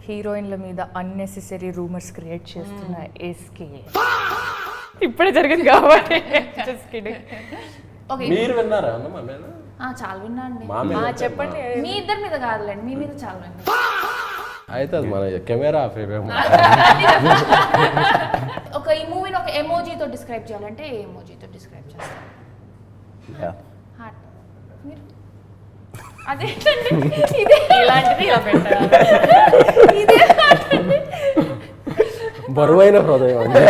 హీరోయిన్ల మీద unnecessary rumours create చేస్తున్న ఎస్కే ఇప్పుడే జరిగింది కాబట్టి జస్ట్ కిడింగ్. ఓకే, మీరు విన్నారా అన్న మా మీద? చాలా విన్నా అండి. చెప్పండి. మీ ఇద్దరి మీద కాదులేండి, మీ మీద చాలా విన్నా. అయితే అది మన కెమెరా ఆఫ్ అయిపోయాము. ఒక ఈ మూవీని ఒక ఎమోజీతో డిస్క్రైబ్ చేయాలంటే ఏ ఎమోజీతో డిస్క్రైబ్ చేస్తారు? హార్ట్. మీరు అదేంటండి ఇదే ఇలాంటిది ఇలా పెట్టాలి. ఇదే heart అండి. బరువైన హృదయం అండి.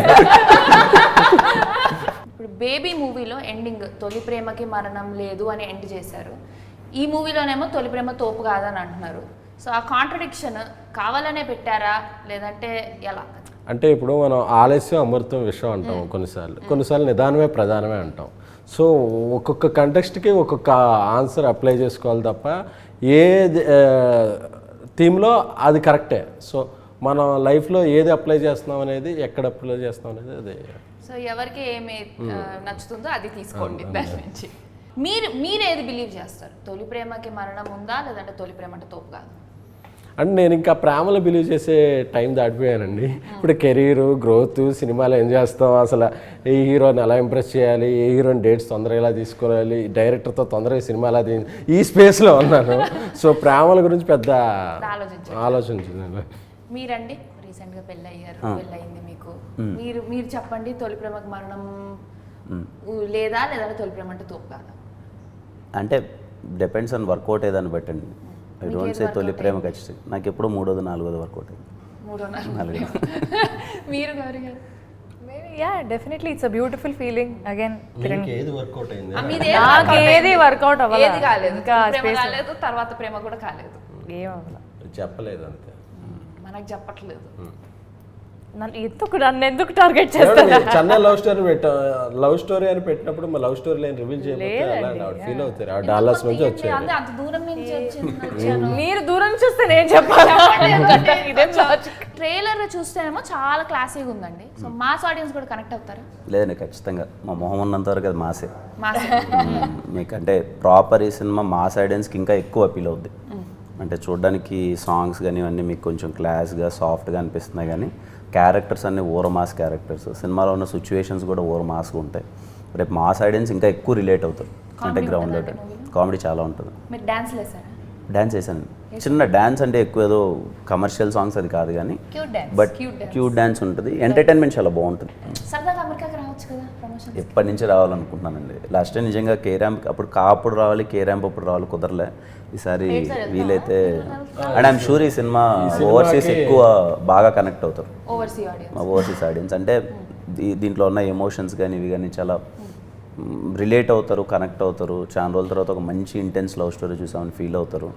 ఇప్పుడు బేబీ మూవీలో ఎండింగ్ తొలి ప్రేమకి మరణం లేదు అని ఎండ్ చేశారు. ఈ మూవీలోనేమో తొలి ప్రేమ తోపు కాదని అంటున్నారు. సో ఆ కాంట్రడిక్షన్ కావాలనే పెట్టారా లేదంటే ఎలా? అంటే ఇప్పుడు మనం ఆలస్యం అమృతం విషయం అంటాం కొన్నిసార్లు నిదానమే ప్రధానమే అంటాం. సో ఒక్కొక్క కంటెక్స్ట్కి ఒక్కొక్క ఆన్సర్ అప్లై చేసుకోవాలి తప్ప ఏ థీమ్లో అది కరెక్టే. సో మనం లైఫ్లో ఏది అప్లై చేస్తున్నాం అనేది, ఎక్కడ అప్లై చేస్తున్నాం అనేది అది. సో ఎవరికి ఏమి నచ్చుతుందో అది తీసుకోండి దాని నుంచి. మీరు ఏది బిలీవ్ చేస్తారు? తొలి ప్రేమకి మరణం ఉందా లేదంటే తొలి ప్రేమ అంటే తోపు కాదు? అంటే నేను ఇంకా ప్రేమలో బిలీవ్ చేసే టైం దాటిపోయానండి. ఇప్పుడు కెరీర్ గ్రోత్, సినిమాలో ఏం చేస్తాం, అసలు ఏ హీరోని ఎలా ఇంప్రెస్ చేయాలి, ఏ హీరోని డేట్స్ తొందరగా ఎలా తీసుకోవాలి, డైరెక్టర్తో తొందరగా సినిమా ఎలా ఈ స్పేస్లో ఉన్నాను. సో ప్రేమల గురించి పెద్ద ఆలోచించింది. మీరండి రీసెంట్గా పెళ్ళయ్యారు, పెళ్ళయింది మీకు. మీరు చెప్పండి, తొలి ప్రేమకి మరణం లేదా లేదంటే తొలి ప్రేమ అంటే తోపు కాదా? అంటే డిపెండ్స్ ఆన్ వర్కౌట్ ఏదని బట్టండి. ఐ డోంట్ సే తొలి ప్రేమ ఖచ్చితంగా. నాకు ఎప్పుడో 3వ 4వ వర్కౌట్ అయింది. 3వ 4వ. మీరు గౌరీ గారు? Yeah, definitely it's a beautiful feeling. Again, ఏది వర్కౌట్ అయింది? ఏది వర్కౌట్ అవ్వలేదు. ఏది కాలేదు, ప్రేమ కాలేదు, తర్వాత ప్రేమ కూడా కాలేదు. ఏం అవ్వలేదు. చెప్పలేదు అంతే. మనకు చెప్పట్లేదు. నన్ను ఎందుకు టార్గెట్ చేస్తారా? చెన్నై లవ్ స్టోరీ అని పెట్టినప్పుడు మా లవ్ స్టోరీ లైన్ రివీల్ చేయకపోతే ఫీల్ అవుతారు. ఆ డాలర్స్ నుంచి వచ్చాయి. అంత దూరం నుంచి వచ్చాను. మీరు దూరం చూస్తే నేను చెప్పాలి. ట్రైలర్ చూస్తేనేమో చాలా క్లాసీగా ఉందండి. సో మాస్ ఆడియన్స్ కూడా కనెక్ట్ అవుతారా? లేదండి, ఖచ్చితంగా మా మొహం ఉన్నంత వరకు అది మాసే. మాస్ మీకంటే ప్రాపర్ ఈ సినిమా మాస్ ఆడియన్స్కి ఇంకా ఎక్కువ అపీల్ అవుద్ది. అంటే చూడడానికి సాంగ్స్ కానీ ఇవన్నీ మీకు కొంచెం క్లాస్గా సాఫ్ట్గా అనిపిస్తున్నాయి, కానీ క్యారెక్టర్స్ అన్నీ ఓవర్ మాస్ క్యారెక్టర్స్. సినిమాలో ఉన్న సిచ్యువేషన్స్ కూడా ఓవర్ మాస్గా ఉంటాయి. రేపు మాస్ ఆడియన్స్ ఇంకా ఎక్కువ రిలేట్ అవుతారు. అంటే గ్రౌండ్ లెవెల్ కామెడీ చాలా ఉంటుంది. మీరు డాన్స్ వేసారా? డాన్స్ వేసాను. చిన్న డాన్స్ అంటే ఎక్కువ ఏదో కమర్షియల్ సాంగ్స్ అది కాదు, కానీ బట్ క్యూట్ డాన్స్ ఉంటుంది. ఎంటర్టైన్మెంట్ చాలా బాగుంటుంది. సరదాగా అమెరికాకి రావచ్చు కదా ప్రమోషన్? ఎప్పటి నుంచి రావాలనుకుంటున్నానండి. లాస్ట్ టైం నిజంగా కే ర్యాంప్ అప్పుడు రావాలి, కే ర్యాంప్ అప్పుడు రావాలి, కుదరలే. ఈసారి వీలైతే అండ్ ఐఎమ్ షూర్ ఈ సినిమా ఓవర్సీస్ ఎక్కువ బాగా కనెక్ట్ అవుతారు. ఓవర్సీస్ ఆడియన్స్ అంటే దీంట్లో ఉన్న ఎమోషన్స్ కానీ ఇవి కానీ చాలా రిలేట్ అవుతారు, కనెక్ట్ అవుతారు. చాలా రోజుల తర్వాత ఒక మంచి ఇంటెన్స్ లవ్ స్టోరీ చూసామని ఫీల్ అవుతారు.